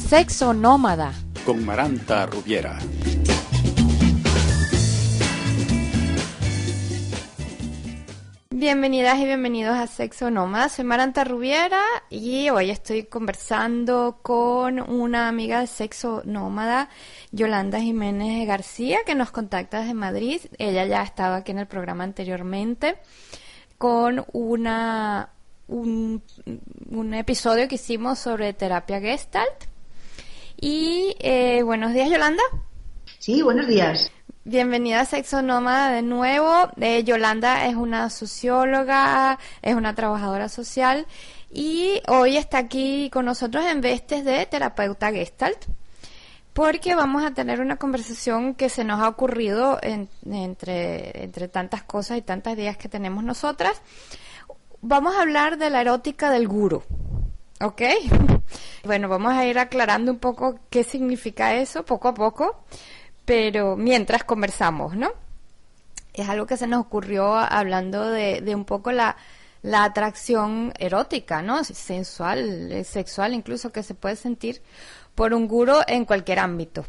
Sexo Nómada con Maranta Rubiera. Bienvenidas y bienvenidos a Sexo Nómada. Soy Maranta Rubiera y hoy estoy conversando con una amiga de Sexo Nómada, Yolanda Jiménez García, que nos contacta desde Madrid. Ella ya estaba aquí en el programa anteriormente con un episodio que hicimos sobre terapia Gestalt. Y buenos días, Yolanda. Sí, buenos días. Bienvenida a Sexo Nómada de nuevo. Yolanda es una socióloga, es una trabajadora social y hoy está aquí con nosotros en vestes de terapeuta Gestalt, porque vamos a tener una conversación que se nos ha ocurrido entre tantas cosas y tantas ideas que tenemos nosotras. Vamos a hablar de la erótica del gurú, ¿ok? Bueno, vamos a ir aclarando un poco qué significa eso poco a poco, pero mientras conversamos, ¿no? Es algo que se nos ocurrió hablando de un poco la atracción erótica, ¿no? Sensual, sexual incluso, que se puede sentir por un gurú en cualquier ámbito.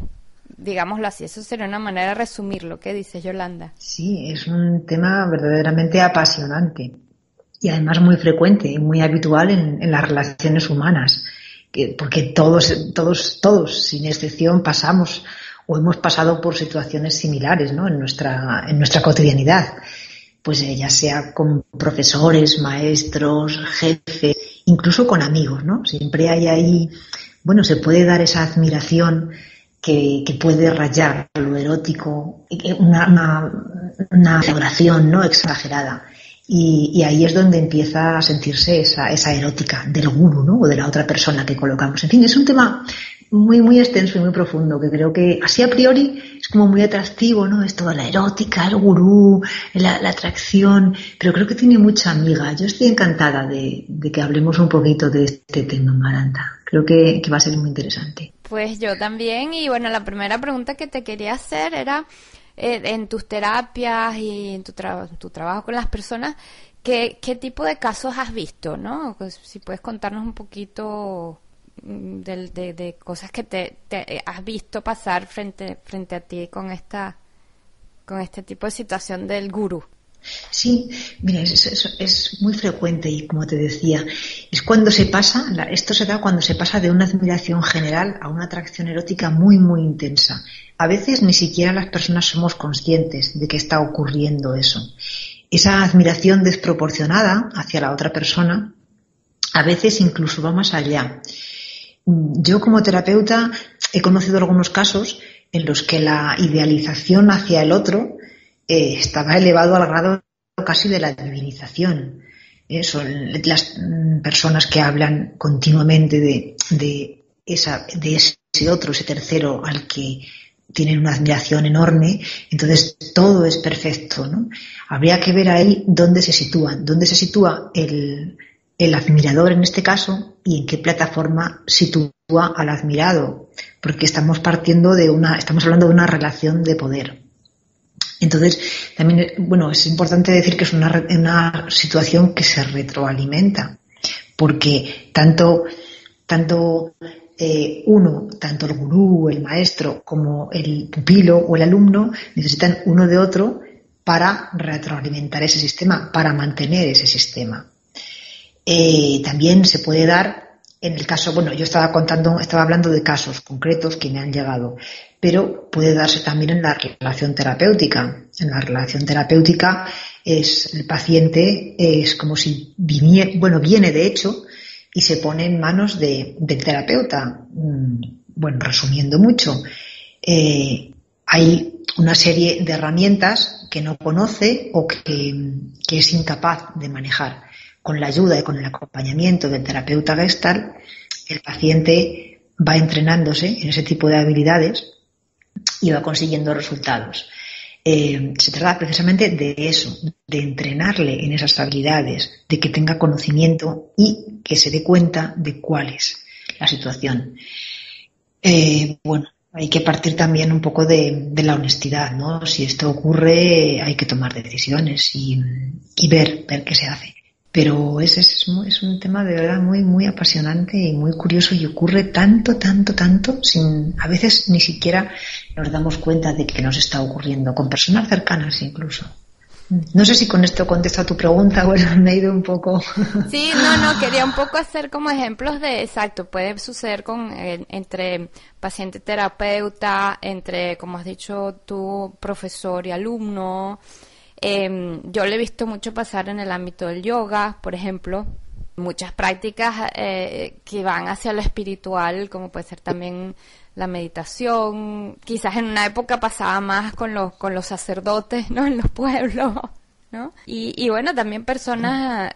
Digámoslo así, eso sería una manera de resumirlo. ¿Qué dices, Yolanda? Sí, es un tema verdaderamente apasionante y además muy frecuente y muy habitual en las relaciones humanas, porque todos, sin excepción, pasamos o hemos pasado por situaciones similares, ¿no? en nuestra cotidianidad, pues ya sea con profesores, maestros, jefes, incluso con amigos, ¿no? Siempre hay ahí, bueno, se puede dar esa admiración que puede rayar lo erótico, una adoración, ¿no? Exagerada. Y ahí es donde empieza a sentirse esa erótica del gurú, ¿no? O de la otra persona que colocamos. En fin, es un tema muy, muy extenso y muy profundo, que creo que así a priori es como muy atractivo, ¿no? Es toda la erótica, el gurú, la atracción, pero creo que tiene mucha amiga. Yo estoy encantada de que hablemos un poquito de este tema, Maranta. Creo que va a ser muy interesante. Pues yo también, y bueno, la primera pregunta que te quería hacer era, en tus terapias y en tu trabajo con las personas, ¿qué tipo de casos has visto, ¿no? Pues, si puedes contarnos un poquito de cosas que te has visto pasar frente a ti con este tipo de situación del gurú. Sí, mira, es muy frecuente y como te decía, es cuando esto se da cuando se pasa de una admiración general a una atracción erótica muy, muy intensa. A veces ni siquiera las personas somos conscientes de que está ocurriendo eso. Esa admiración desproporcionada hacia la otra persona a veces incluso va más allá. Yo como terapeuta he conocido algunos casos en los que la idealización hacia el otro estaba elevado al grado casi de la divinización. Son las personas que hablan continuamente de ese otro, ese tercero al que tienen una admiración enorme, entonces todo es perfecto, ¿no? Habría que ver ahí dónde se sitúa el admirador en este caso y en qué plataforma sitúa al admirado, porque estamos hablando de una relación de poder. Entonces, también, bueno, es importante decir que es una situación que se retroalimenta, porque tanto el gurú, el maestro, como el pupilo o el alumno necesitan uno de otro para retroalimentar ese sistema, para mantener ese sistema. También se puede dar en el caso, bueno, yo estaba hablando de casos concretos que me han llegado, pero puede darse también en la relación terapéutica. En la relación terapéutica el paciente es como si viene de hecho y se pone en manos del terapeuta. Bueno, resumiendo mucho, hay una serie de herramientas que no conoce o que es incapaz de manejar. Con la ayuda y con el acompañamiento del terapeuta Gestalt, el paciente va entrenándose en ese tipo de habilidades y va consiguiendo resultados. Se trata precisamente de eso, de entrenarle en esas habilidades, de que tenga conocimiento y que se dé cuenta de cuál es la situación. Bueno, hay que partir también un poco de la honestidad, ¿no? Si esto ocurre, hay que tomar decisiones y ver qué se hace. Pero es un tema de verdad muy, muy apasionante y muy curioso, y ocurre tanto, tanto, tanto, a veces ni siquiera nos damos cuenta de que nos está ocurriendo, con personas cercanas incluso. No sé si con esto contesto a tu pregunta, bueno, me he ido un poco. Sí, no, quería un poco hacer como ejemplos de, exacto, puede suceder entre paciente terapeuta, entre, como has dicho tú, profesor y alumno. Yo lo he visto mucho pasar en el ámbito del yoga, por ejemplo, muchas prácticas que van hacia lo espiritual, como puede ser también la meditación. Quizás en una época pasaba más con los sacerdotes, ¿no? En los pueblos, ¿no? Y bueno, también personas,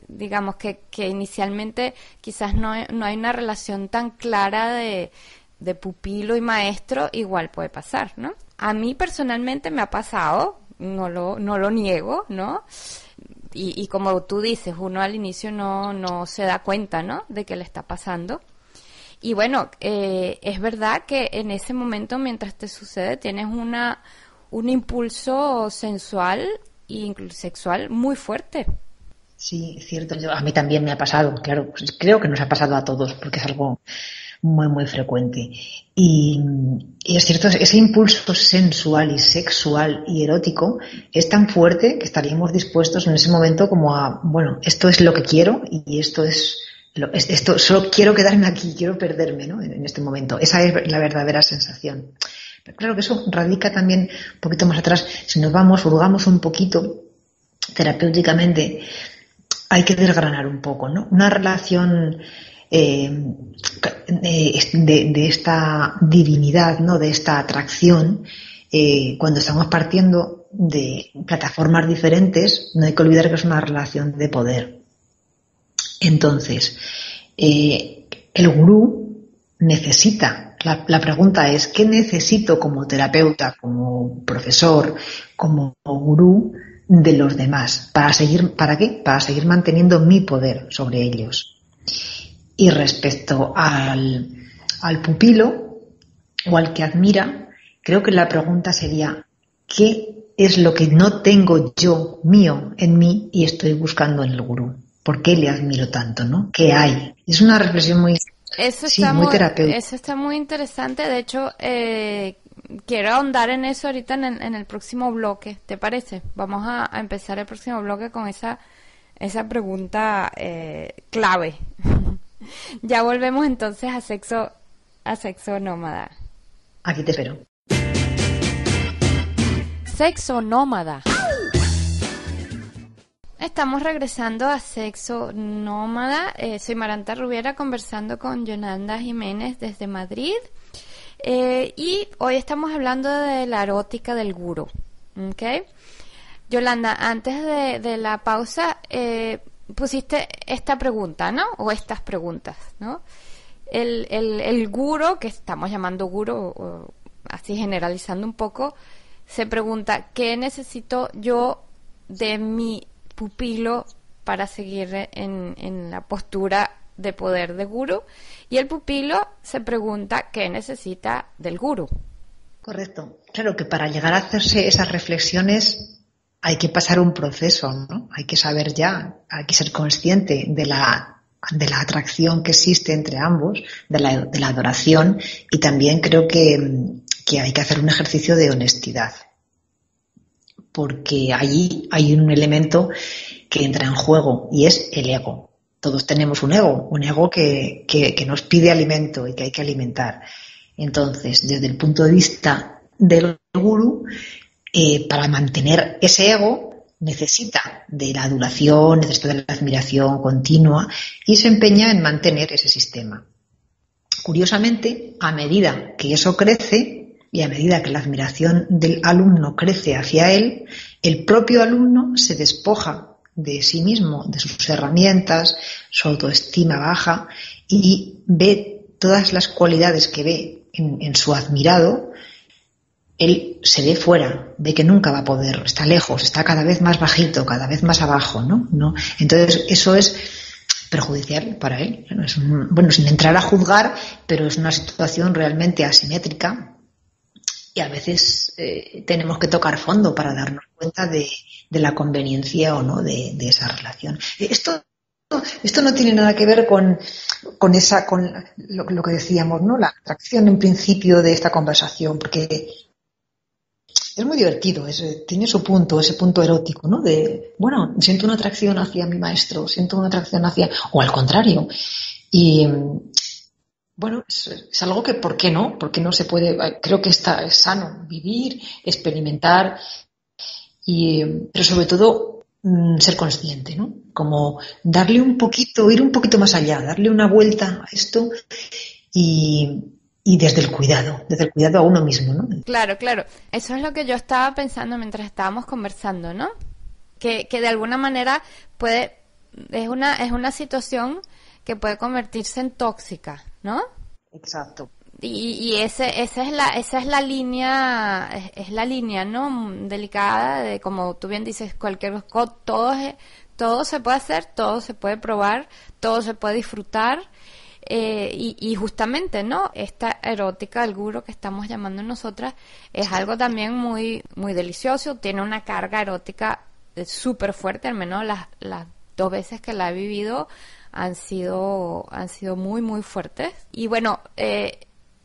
digamos que inicialmente quizás no hay una relación tan clara de pupilo y maestro, igual puede pasar, ¿no? A mí personalmente me ha pasado, no lo niego, ¿no? Y como tú dices, uno al inicio no se da cuenta, ¿no? De que le está pasando. Y bueno, es verdad que en ese momento, mientras te sucede, tienes un impulso sensual e incluso sexual muy fuerte. Sí, es cierto. A mí también me ha pasado, claro. Pues creo que nos ha pasado a todos, porque es algo muy, muy frecuente. Y es cierto, ese impulso sensual y sexual y erótico es tan fuerte que estaríamos dispuestos en ese momento como a, bueno, esto es lo que quiero y esto solo quiero quedarme aquí, quiero perderme, ¿no? En este momento. Esa es la verdadera sensación. Pero claro que eso radica también un poquito más atrás. Si nos hurgamos un poquito terapéuticamente, hay que desgranar un poco, ¿no? Una relación de esta divinidad, ¿no? De esta atracción, cuando estamos partiendo de plataformas diferentes, no hay que olvidar que es una relación de poder. Entonces, el gurú necesita, la pregunta es, ¿qué necesito como terapeuta, como profesor, como gurú de los demás? ¿Para qué? Para seguir manteniendo mi poder sobre ellos. Y respecto al pupilo o al que admira, creo que la pregunta sería, ¿qué es lo que no tengo yo mío en mí y estoy buscando en el gurú? ¿Por qué le admiro tanto, no? ¿Qué hay? Es una reflexión muy terapéutica. Eso está muy interesante. De hecho, quiero ahondar en eso ahorita en el próximo bloque. ¿Te parece? Vamos a empezar el próximo bloque con esa pregunta clave. Ya volvemos entonces a sexo nómada. Aquí te espero. Sexo nómada. Estamos regresando a Sexo Nómada. Soy Maranta Rubiera conversando con Yolanda Jiménez desde Madrid. Y hoy estamos hablando de la erótica del gurú. ¿Okay? Yolanda, antes de la pausa, pusiste esta pregunta, ¿no? O estas preguntas, ¿no? El gurú, que estamos llamando gurú, así generalizando un poco, se pregunta, ¿qué necesito yo de mi pupilo para seguir en la postura de poder de gurú? Y el pupilo se pregunta qué necesita del gurú. Correcto. Claro que para llegar a hacerse esas reflexiones hay que pasar un proceso, ¿no? Hay que saber hay que ser consciente de la atracción que existe entre ambos, de la adoración, y también creo que hay que hacer un ejercicio de honestidad. Porque allí hay un elemento que entra en juego y es el ego. Todos tenemos un ego que nos pide alimento y que hay que alimentar. Entonces, desde el punto de vista del gurú, para mantener ese ego necesita de la adulación, necesita de la admiración continua y se empeña en mantener ese sistema. Curiosamente, a medida que eso crece, y a medida que la admiración del alumno crece hacia él, el propio alumno se despoja de sí mismo, de sus herramientas, su autoestima baja, y ve todas las cualidades que ve en su admirado. Él se ve fuera, ve que nunca va a poder, está lejos, está cada vez más bajito, cada vez más abajo, ¿no? Entonces eso es perjudicial para él. Sin entrar a juzgar, pero es una situación realmente asimétrica, y a veces tenemos que tocar fondo para darnos cuenta de la conveniencia o no de esa relación. Esto no tiene nada que ver con lo que decíamos, ¿no? La atracción en principio de esta conversación, porque es muy divertido, tiene su punto, ese punto erótico, ¿no? Bueno, siento una atracción hacia mi maestro, siento una atracción o al contrario. Y bueno, es algo que, ¿por qué no? ¿Por qué no se puede? Creo que es sano vivir, experimentar, pero sobre todo ser consciente, ¿no? Como ir un poquito más allá, darle una vuelta a esto y desde el cuidado a uno mismo, ¿no? Claro, claro. Eso es lo que yo estaba pensando mientras estábamos conversando, ¿no? Que de alguna manera es una situación que puede convertirse en tóxica, ¿no? Exacto. Y esa es la línea, es la línea, ¿no? Delicada de, como tú bien dices, todo se puede hacer, todo se puede probar, todo se puede disfrutar. Y justamente, ¿no? Esta erótica del guro que estamos llamando nosotras es algo también muy, muy delicioso, tiene una carga erótica súper fuerte, al menos las 2 veces que la he vivido han sido muy, muy fuertes. Y bueno,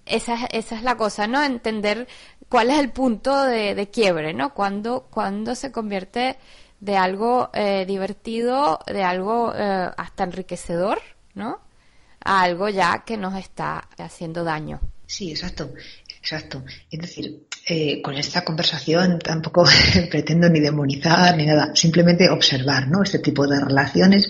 esa es la cosa, ¿no? Entender cuál es el punto de quiebre, ¿no? Cuando se convierte de algo divertido, de algo hasta enriquecedor, ¿no? A algo ya que nos está haciendo daño. Sí, exacto. Es decir, con esta conversación tampoco pretendo ni demonizar ni nada, simplemente observar, ¿no? Este tipo de relaciones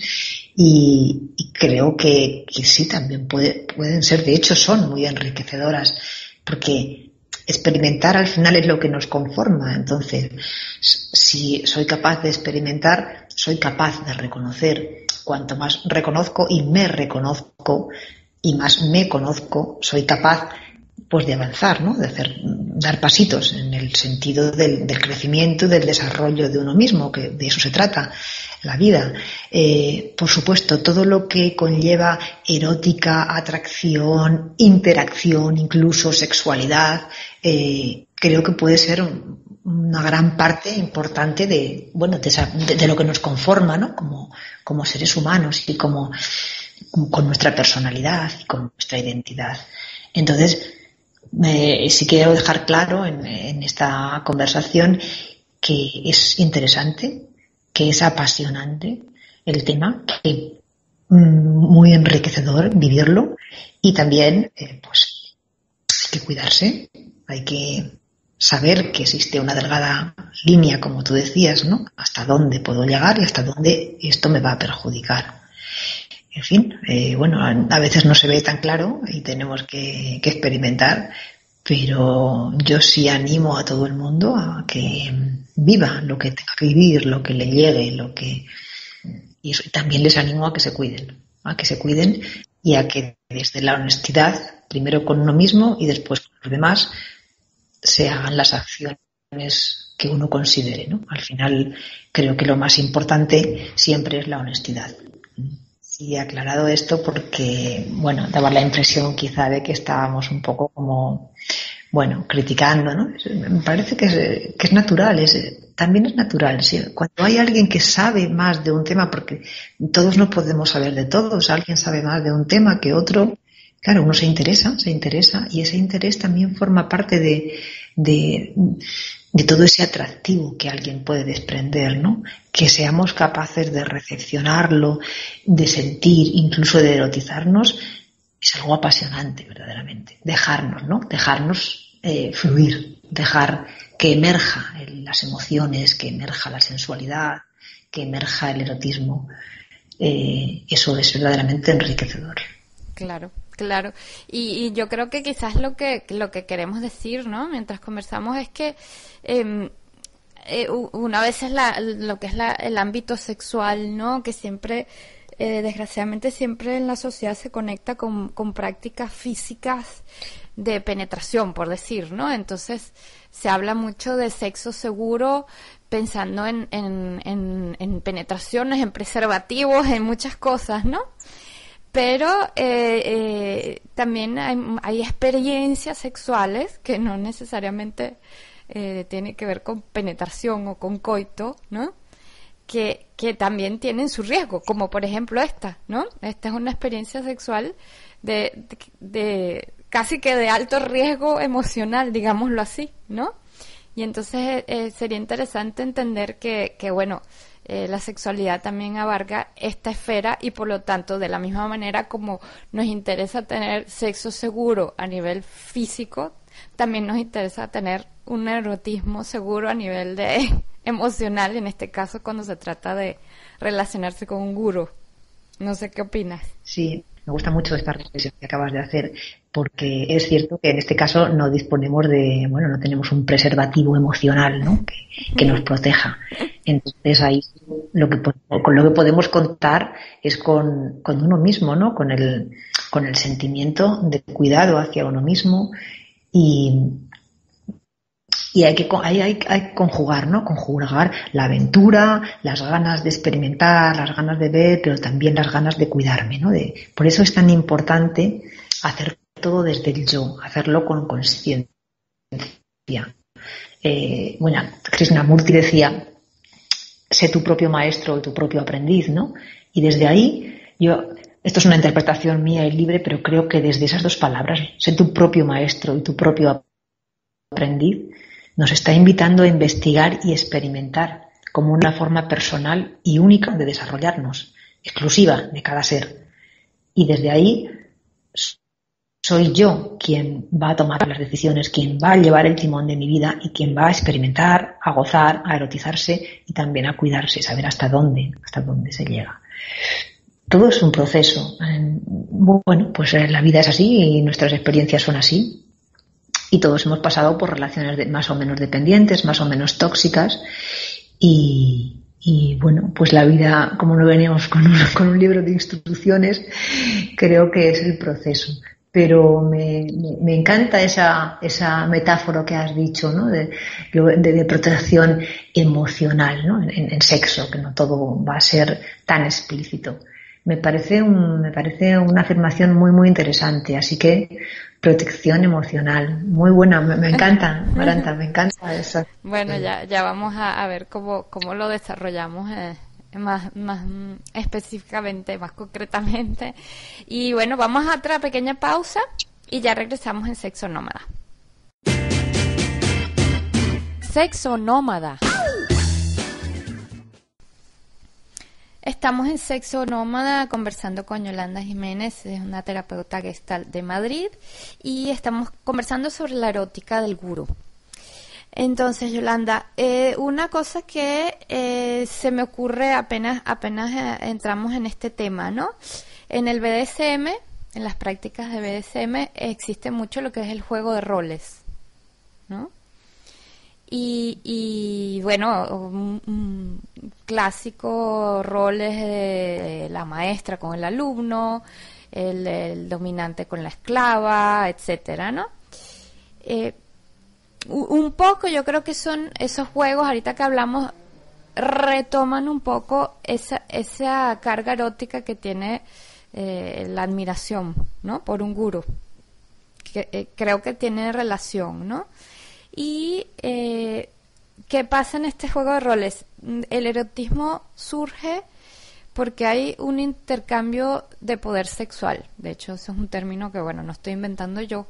y creo que sí, también pueden ser, de hecho son muy enriquecedoras, porque experimentar al final es lo que nos conforma. Entonces, si soy capaz de experimentar, soy capaz de reconocer. Cuanto más reconozco y me reconozco y más me conozco, soy capaz pues de avanzar, ¿no? Dar pasitos en el sentido del crecimiento y del desarrollo de uno mismo, que de eso se trata la vida. Por supuesto, todo lo que conlleva erótica, atracción, interacción, incluso sexualidad, creo que puede ser una gran parte importante de lo que nos conforma, ¿no? Como seres humanos y con nuestra personalidad y con nuestra identidad. Entonces, sí quiero dejar claro en esta conversación que es interesante, que es apasionante el tema, que muy enriquecedor vivirlo y también pues hay que cuidarse, hay que saber que existe una delgada línea, como tú decías, ¿no? Hasta dónde puedo llegar y hasta dónde esto me va a perjudicar. En fin, a veces no se ve tan claro y tenemos que experimentar, pero yo sí animo a todo el mundo a que viva lo que tenga que vivir, lo que le llegue, y también les animo a que se cuiden y a que desde la honestidad, primero con uno mismo y después con los demás, se hagan las acciones que uno considere, ¿no? Al final creo que lo más importante siempre es la honestidad. Sí, he aclarado esto porque, daba la impresión quizá de que estábamos un poco como, criticando, ¿no? Me parece que es natural, también es natural. ¿Sí? Cuando hay alguien que sabe más de un tema, porque todos no podemos saber de todos, alguien sabe más de un tema que otro, claro, uno se interesa y ese interés también forma parte de todo ese atractivo que alguien puede desprender, ¿no? Que seamos capaces de recepcionarlo, de sentir, incluso de erotizarnos, es algo apasionante, verdaderamente. Dejarnos fluir, dejar que emerja las emociones, que emerja la sensualidad, que emerja el erotismo. Eso es verdaderamente enriquecedor. Claro. Claro, y yo creo que quizás lo que queremos decir, ¿no? Mientras conversamos es que una vez es lo que es el ámbito sexual, ¿no? Que siempre, desgraciadamente, siempre en la sociedad se conecta con prácticas físicas de penetración, por decir, ¿no? Entonces se habla mucho de sexo seguro, pensando en penetraciones, en preservativos, en muchas cosas, ¿no? Pero también hay experiencias sexuales que no necesariamente tienen que ver con penetración o con coito, ¿no? Que también tienen su riesgo, como por ejemplo esta, ¿no? Esta es una experiencia sexual de casi que de alto riesgo emocional, digámoslo así, ¿no? Y entonces sería interesante entender que bueno, la sexualidad también abarca esta esfera y por lo tanto, de la misma manera como nos interesa tener sexo seguro a nivel físico, también nos interesa tener un erotismo seguro a nivel de emocional, en este caso cuando se trata de relacionarse con un gurú. No sé qué opinas. Sí, me gusta mucho esta reflexión que acabas de hacer, porque es cierto que en este caso no disponemos no tenemos un preservativo emocional, ¿no? que nos proteja. Entonces ahí con lo que podemos contar es con uno mismo, ¿no? Con el sentimiento de cuidado hacia uno mismo y hay que conjugar, ¿no? Conjugar la aventura, las ganas de experimentar, las ganas de ver, pero también las ganas de cuidarme, ¿no? Por eso es tan importante hacer todo desde el yo, hacerlo con consciencia. Krishnamurti decía, sé tu propio maestro o tu propio aprendiz, ¿no? Y desde ahí, esto es una interpretación mía y libre, pero creo que desde esas dos palabras, sé tu propio maestro y tu propio aprendiz, nos está invitando a investigar y experimentar como una forma personal y única de desarrollarnos, exclusiva de cada ser. Y desde ahí soy yo quien va a tomar las decisiones, quien va a llevar el timón de mi vida y quien va a experimentar, a gozar, a erotizarse y también a cuidarse, saber hasta dónde se llega. Todo es un proceso. Bueno, pues la vida es así y nuestras experiencias son así. Y todos hemos pasado por relaciones más o menos dependientes, más o menos tóxicas. Y bueno, pues la vida, como no veníamos con un libro de instrucciones, creo que es el proceso. Pero me encanta esa metáfora que has dicho, ¿no? De protección emocional, ¿no? En sexo, que no todo va a ser tan explícito. Me parece una afirmación muy, muy interesante. Así que protección emocional, muy buena, me encanta, Maranta, me encanta eso. Bueno, ya vamos a ver cómo lo desarrollamos más específicamente, más concretamente. Y bueno, vamos a otra pequeña pausa y ya regresamos en Sexo Nómada. Sexo Nómada. Estamos en Sexo Nómada conversando con Yolanda Jiménez, es una terapeuta Gestalt de Madrid, y estamos conversando sobre la erótica del gurú. Entonces, Yolanda, una cosa que se me ocurre apenas entramos en este tema, ¿no? En el BDSM, en las prácticas de BDSM, existe mucho lo que es el juego de roles, ¿no? Y bueno, un clásico roles de la maestra con el alumno, el dominante con la esclava, etcétera, ¿no? Un poco yo creo que son esos juegos, ahorita que hablamos, retoman un poco esa carga erótica que tiene la admiración, ¿no? Por un gurú, que creo que tiene relación, ¿no? Y ¿qué pasa en este juego de roles? El erotismo surge porque hay un intercambio de poder sexual. De hecho, eso es un término que, bueno, no estoy inventando yo.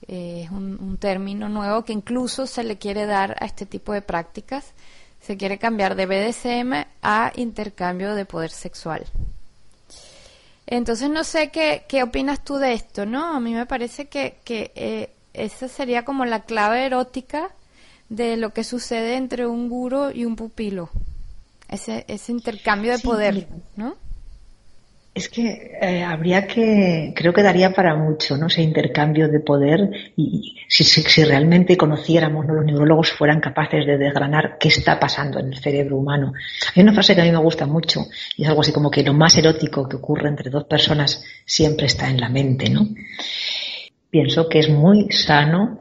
Es un término nuevo que incluso se le quiere dar a este tipo de prácticas. Se quiere cambiar de BDSM a intercambio de poder sexual. Entonces, no sé qué opinas tú de esto, ¿no? A mí me parece que esa sería como la clave erótica de lo que sucede entre un gurú y un pupilo. Ese intercambio de poder, ¿no? Es que creo que daría para mucho, ¿no? Ese intercambio de poder y si realmente conociéramos, ¿no? Los neurólogos fueran capaces de desgranar qué está pasando en el cerebro humano. Hay una frase que a mí me gusta mucho y es algo así como que lo más erótico que ocurre entre dos personas siempre está en la mente, ¿no? Pienso que es muy sano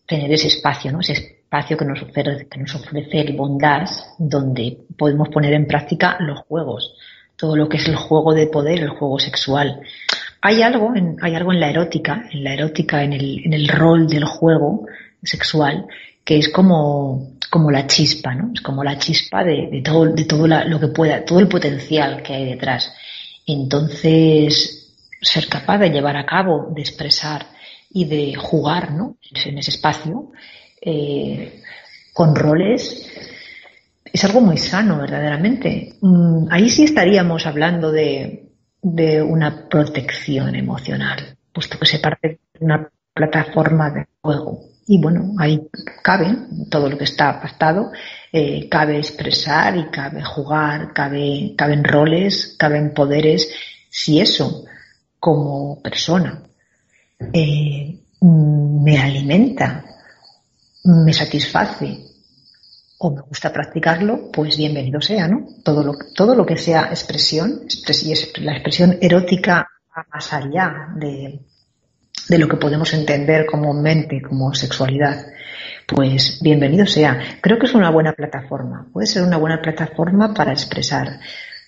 tener ese espacio, ¿no? Ese espacio que nos ofrece el bondage, donde podemos poner en práctica los juegos. todo lo que es el juego de poder, el juego sexual. Hay algo en la erótica, en el rol del juego sexual, que es como la chispa, ¿no? Es como la chispa de todo lo que pueda, todo el potencial que hay detrás. Entonces, ser capaz de llevar a cabo, de expresar y de jugar, ¿no?, en ese espacio, con roles, es algo muy sano, verdaderamente. Ahí sí estaríamos hablando de una protección emocional, puesto que se parte de una plataforma de juego. Y bueno, ahí cabe todo lo que está pactado, cabe expresar y cabe jugar, caben roles, caben poderes. Si eso, como persona, me alimenta, me satisface o me gusta practicarlo, pues bienvenido sea, ¿no? Todo lo que sea expresión, la expresión erótica va más allá de lo que podemos entender comúnmente como sexualidad, pues bienvenido sea. Creo que es una buena plataforma, puede ser una buena plataforma para expresar,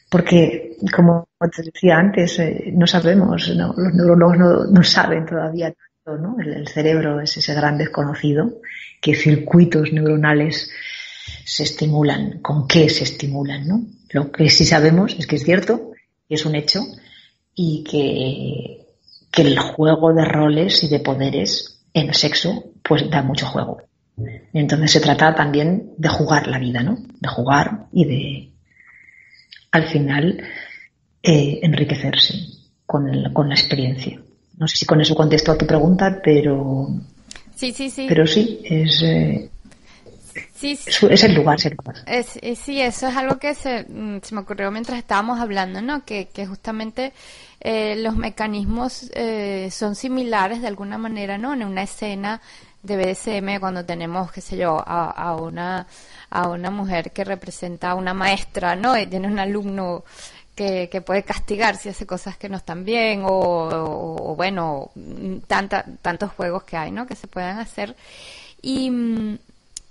porque como te decía antes, no sabemos, ¿no? Los neurólogos no saben todavía todo, ¿no? El cerebro es ese gran desconocido, qué circuitos neuronales se estimulan, con qué se estimulan, ¿no? Lo que sí sabemos es que es cierto, y es un hecho, y que el juego de roles y de poderes en el sexo pues da mucho juego. Entonces se trata también de jugar la vida, ¿no? De jugar y de, al final, enriquecerse con la experiencia. No sé si con eso contesto a tu pregunta, pero sí. Pero sí, es el lugar. Sí, eso es algo que se me ocurrió mientras estábamos hablando, ¿no? Que justamente los mecanismos son similares de alguna manera, ¿no? En una escena de BDSM, cuando tenemos, qué sé yo, a una mujer que representa a una maestra, ¿no? Y tiene un alumno que puede castigar si hace cosas que no están bien, o bueno, tantos juegos que hay, ¿no? Que se puedan hacer. Y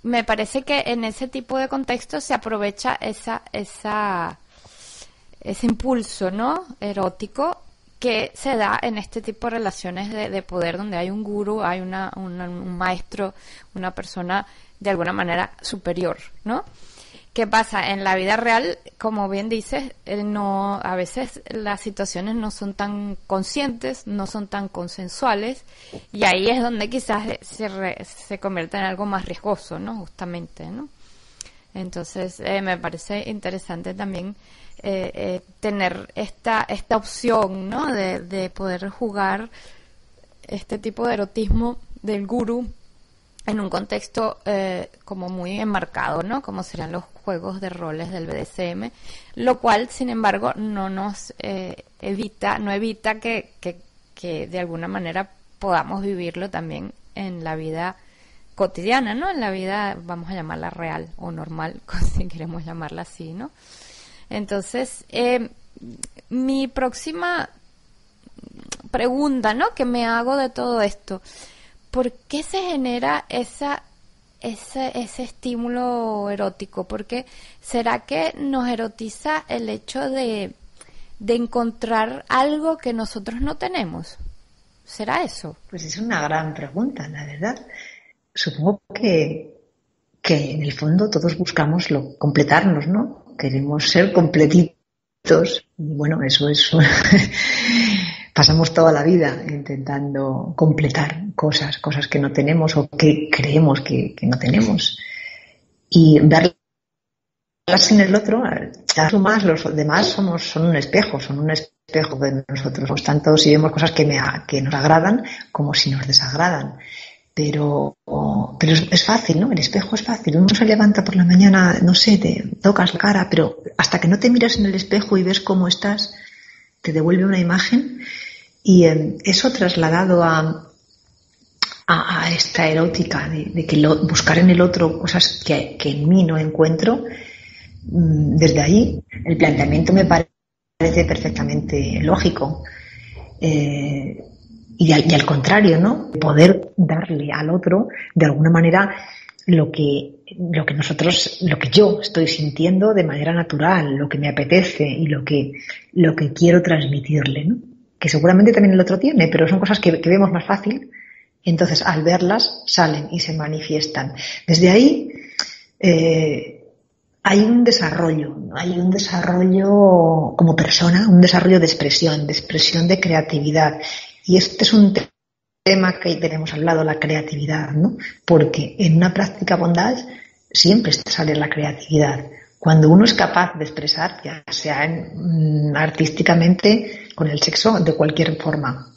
me parece que en ese tipo de contexto se aprovecha ese impulso, ¿no?, erótico, que se da en este tipo de relaciones de poder, donde hay un gurú, hay un maestro, una persona de alguna manera superior, ¿no? ¿Qué pasa? En la vida real, como bien dices, a veces las situaciones no son tan conscientes, no son tan consensuales, y ahí es donde quizás se convierte en algo más riesgoso, ¿no? Justamente, ¿no? Entonces, me parece interesante también tener esta opción, ¿no? De poder jugar este tipo de erotismo del gurú en un contexto como muy enmarcado, ¿no? Como serían los juegos de roles del BDSM, lo cual, sin embargo, no evita que de alguna manera podamos vivirlo también en la vida cotidiana, ¿no? En la vida, vamos a llamarla real o normal, si queremos llamarla así, ¿no? Entonces, mi próxima pregunta, ¿no?, que me hago de todo esto: ¿por qué se genera ese estímulo erótico? Porque ¿será que nos erotiza el hecho de encontrar algo que nosotros no tenemos? ¿Será eso? Pues es una gran pregunta, la verdad. Supongo que en el fondo todos buscamos completarnos, ¿no? Queremos ser completitos. Y bueno, eso pasamos toda la vida intentando completar cosas que no tenemos o que creemos que no tenemos. Y verlas en el otro, los demás son un espejo de nosotros. Tanto si vemos cosas que nos agradan como si nos desagradan. Pero es fácil, ¿no? El espejo es fácil. Uno se levanta por la mañana, no sé, te tocas la cara, pero hasta que no te miras en el espejo y ves cómo estás, te devuelve una imagen. Y eso trasladado a esta erótica de que buscar en el otro cosas que en mí no encuentro, desde ahí el planteamiento me parece perfectamente lógico. Y al contrario, ¿no? Poder darle al otro, de alguna manera, lo que yo estoy sintiendo de manera natural, lo que me apetece y lo que quiero transmitirle, ¿no? Que seguramente también el otro tiene, pero son cosas que vemos más fácil. Entonces, al verlas, salen y se manifiestan. Desde ahí hay un desarrollo como persona, un desarrollo de expresión de creatividad. Y este es un tema que tenemos al lado, la creatividad, ¿no? Porque en una práctica bondage siempre sale la creatividad. Cuando uno es capaz de expresar, ya sea artísticamente, con el sexo, de cualquier forma,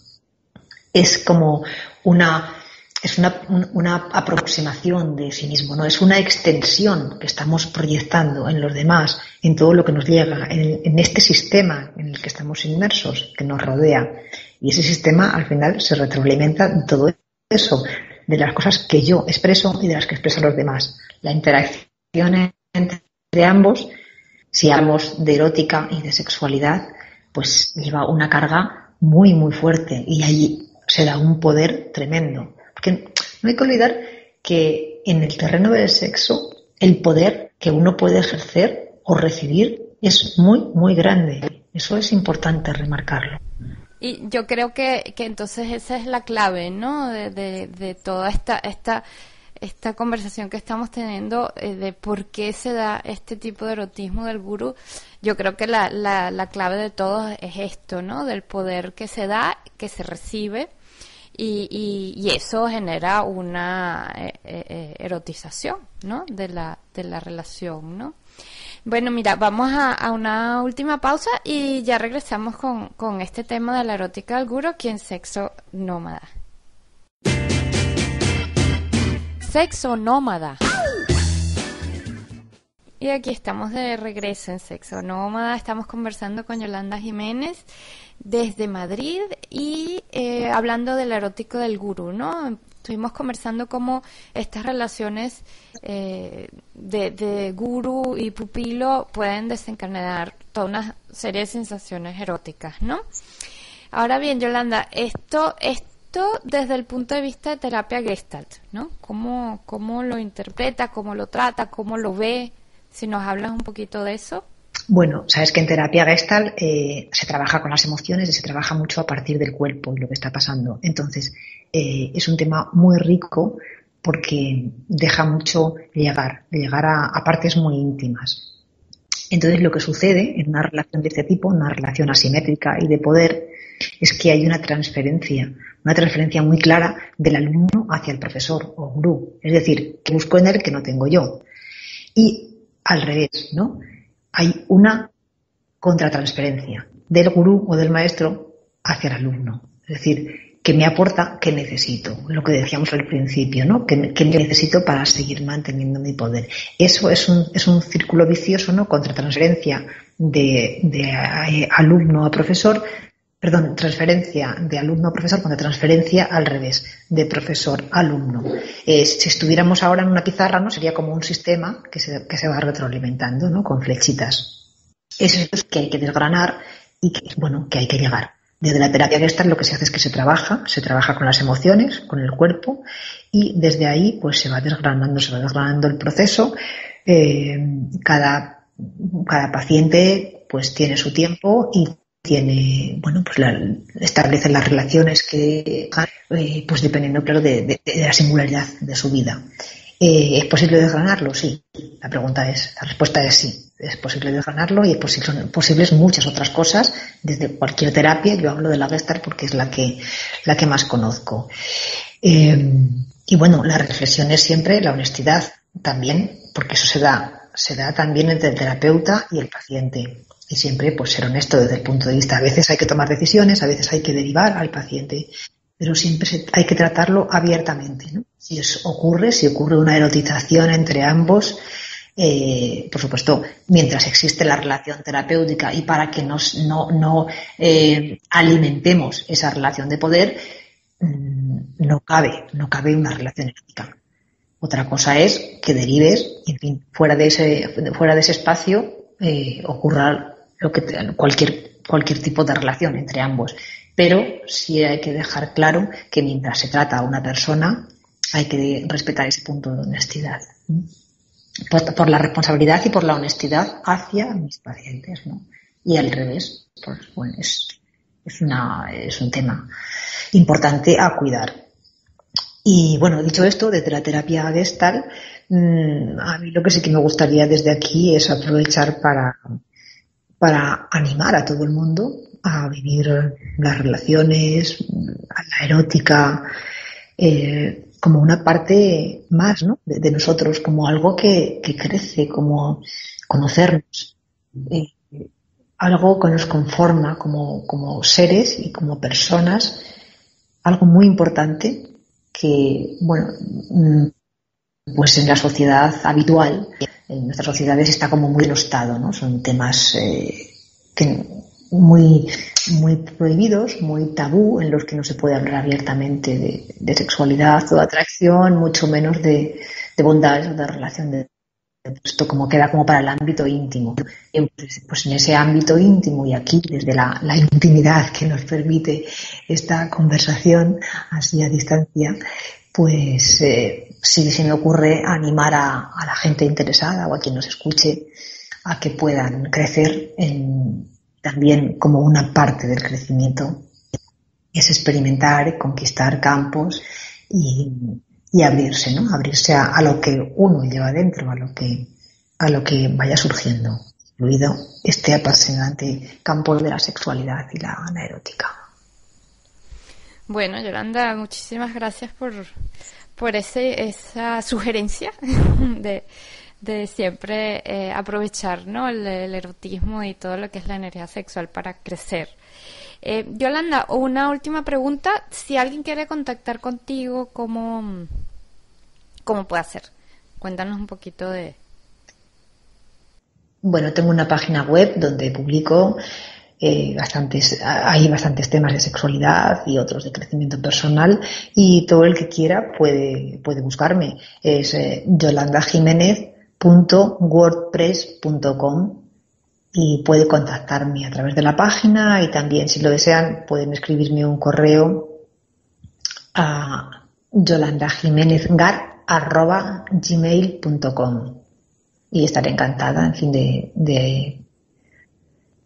es como una aproximación de sí mismo, ¿no? Es una extensión que estamos proyectando en los demás, en todo lo que nos llega, en este sistema en el que estamos inmersos, que nos rodea. Y ese sistema, al final, se retroalimenta en todo eso, de las cosas que yo expreso y de las que expresan los demás. La interacción entre ambos, si hablamos de erótica y de sexualidad, pues lleva una carga muy, muy fuerte y ahí se da un poder tremendo. Porque no hay que olvidar que en el terreno del sexo el poder que uno puede ejercer o recibir es muy, muy grande. Eso es importante remarcarlo. Y yo creo que entonces esa es la clave, ¿no? De toda esta conversación que estamos teniendo, de por qué se da este tipo de erotismo del gurú. Yo creo que la clave de todo es esto, ¿no? Del poder que se da, que se recibe, y eso genera una erotización, ¿no? De la relación, ¿no? Bueno, mira, vamos a una última pausa y ya regresamos con este tema de la erótica del gurú aquí en Sexo Nómada. Sexo Nómada. Y aquí estamos de regreso en Sexo Nómada. Estamos conversando con Yolanda Jiménez desde Madrid y hablando del erótico del gurú, ¿no? Estuvimos conversando cómo estas relaciones de gurú y pupilo pueden desencadenar toda una serie de sensaciones eróticas, ¿no? Ahora bien, Yolanda, esto desde el punto de vista de terapia Gestalt, ¿no? ¿Cómo lo interpreta, cómo lo trata, cómo lo ve? Si nos hablas un poquito de eso. Bueno, sabes que en terapia Gestalt se trabaja con las emociones y se trabaja mucho a partir del cuerpo y lo que está pasando. Entonces, es un tema muy rico porque deja mucho llegar a partes muy íntimas. Entonces, lo que sucede en una relación de este tipo, una relación asimétrica y de poder, es que hay una transferencia muy clara del alumno hacia el profesor o gurú. Es decir, que busco en él que no tengo yo. Y al revés, ¿no? Hay una contratransferencia del gurú o del maestro hacia el alumno. Es decir, que me aporta, que necesito. Lo que decíamos al principio, ¿no? Que necesito para seguir manteniendo mi poder. Eso es un círculo vicioso, ¿no? Contratransferencia de alumno a profesor. Perdón, transferencia de alumno a profesor contra transferencia al revés, de profesor a alumno. Si estuviéramos ahora en una pizarra, ¿no? Sería como un sistema que se va retroalimentando, ¿no? Con flechitas. Eso es que hay que desgranar y que hay que llegar. Desde la terapia Gestalt lo que se hace es que se trabaja con las emociones, con el cuerpo, y desde ahí pues se va desgranando el proceso. Cada paciente pues tiene su tiempo y establece las relaciones que pues dependiendo, claro, de la singularidad de su vida. ¿Es posible desgranarlo? Sí. La respuesta es sí. Es posible desgranarlo y son posibles muchas otras cosas desde cualquier terapia. Yo hablo de la Gestalt porque es la que más conozco. Y bueno, la reflexión es siempre la honestidad también, porque eso se da también entre el terapeuta y el paciente. Y siempre pues ser honesto desde el punto de vista. A veces hay que tomar decisiones, a veces hay que derivar al paciente, pero siempre hay que tratarlo abiertamente, ¿no? Si ocurre una erotización entre ambos, por supuesto, mientras existe la relación terapéutica y para que no alimentemos esa relación de poder, no cabe una relación erótica. Otra cosa es que derives, en fin, fuera de ese espacio ocurra cualquier tipo de relación entre ambos. Pero sí hay que dejar claro que mientras se trata a una persona, hay que respetar ese punto de honestidad. Por la responsabilidad y por la honestidad hacia mis pacientes, ¿no? Y al revés, pues bueno, es un tema importante a cuidar. Y bueno, dicho esto, desde la terapia Gestalt, a mí lo que sí que me gustaría desde aquí es aprovechar para animar a todo el mundo a vivir las relaciones, a la erótica, como una parte más, ¿no? de nosotros, como algo que crece, como conocernos, algo que nos conforma como seres y como personas, algo muy importante que, bueno, pues en la sociedad habitual, en nuestras sociedades está como muy denostado, ¿no? Son temas muy, muy prohibidos, muy tabú, en los que no se puede hablar abiertamente de sexualidad o de atracción, mucho menos de bondades o de relación de esto, como queda como para el ámbito íntimo. Y pues en ese ámbito íntimo y aquí desde la intimidad que nos permite esta conversación así a distancia, pues sí se me ocurre animar a la gente interesada o a quien nos escuche a que puedan crecer también como una parte del crecimiento es experimentar, conquistar campos y abrirse, ¿no? Abrirse a lo que uno lleva dentro, a lo que vaya surgiendo, incluido este apasionante campo de la sexualidad y la erótica. Bueno, Yolanda, muchísimas gracias por esa sugerencia de siempre aprovechar, ¿no? el erotismo y todo lo que es la energía sexual para crecer. Yolanda, una última pregunta. Si alguien quiere contactar contigo, ¿cómo puede hacer? Cuéntanos un poquito de... Bueno, tengo una página web donde publico hay bastantes temas de sexualidad y otros de crecimiento personal, y todo el que quiera puede buscarme. Es yolandajimenez.wordpress.com y puede contactarme a través de la página, y también, si lo desean, pueden escribirme un correo a yolandajimenezgar@gmail.com y estaré encantada, en fin, de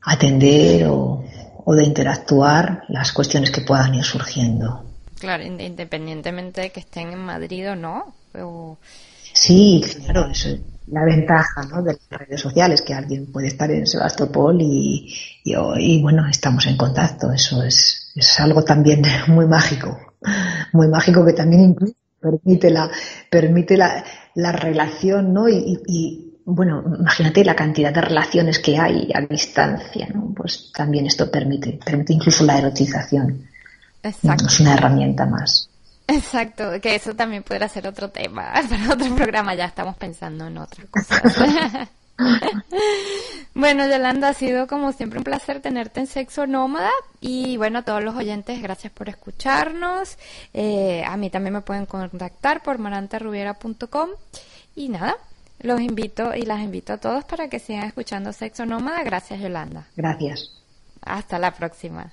atender o de interactuar las cuestiones que puedan ir surgiendo. Claro, independientemente de que estén en Madrid o no. Sí, claro, eso es la ventaja, ¿no?, de las redes sociales, que alguien puede estar en Sebastopol y bueno, estamos en contacto. Eso es algo también muy mágico que también permite la relación, ¿no? Y bueno, imagínate la cantidad de relaciones que hay a distancia, ¿no? Pues también esto permite incluso la erotización. Exacto. Es una herramienta más. Exacto, que eso también podrá ser otro tema para otro programa. Ya estamos pensando en otras cosas. Bueno, Yolanda, ha sido como siempre un placer tenerte en Sexo Nómada, y bueno, a todos los oyentes, gracias por escucharnos. A mí también me pueden contactar por marantarubiera.com, y nada, los invito y las invito a todos para que sigan escuchando Sexo Nómada. Gracias, Yolanda. Gracias. Hasta la próxima.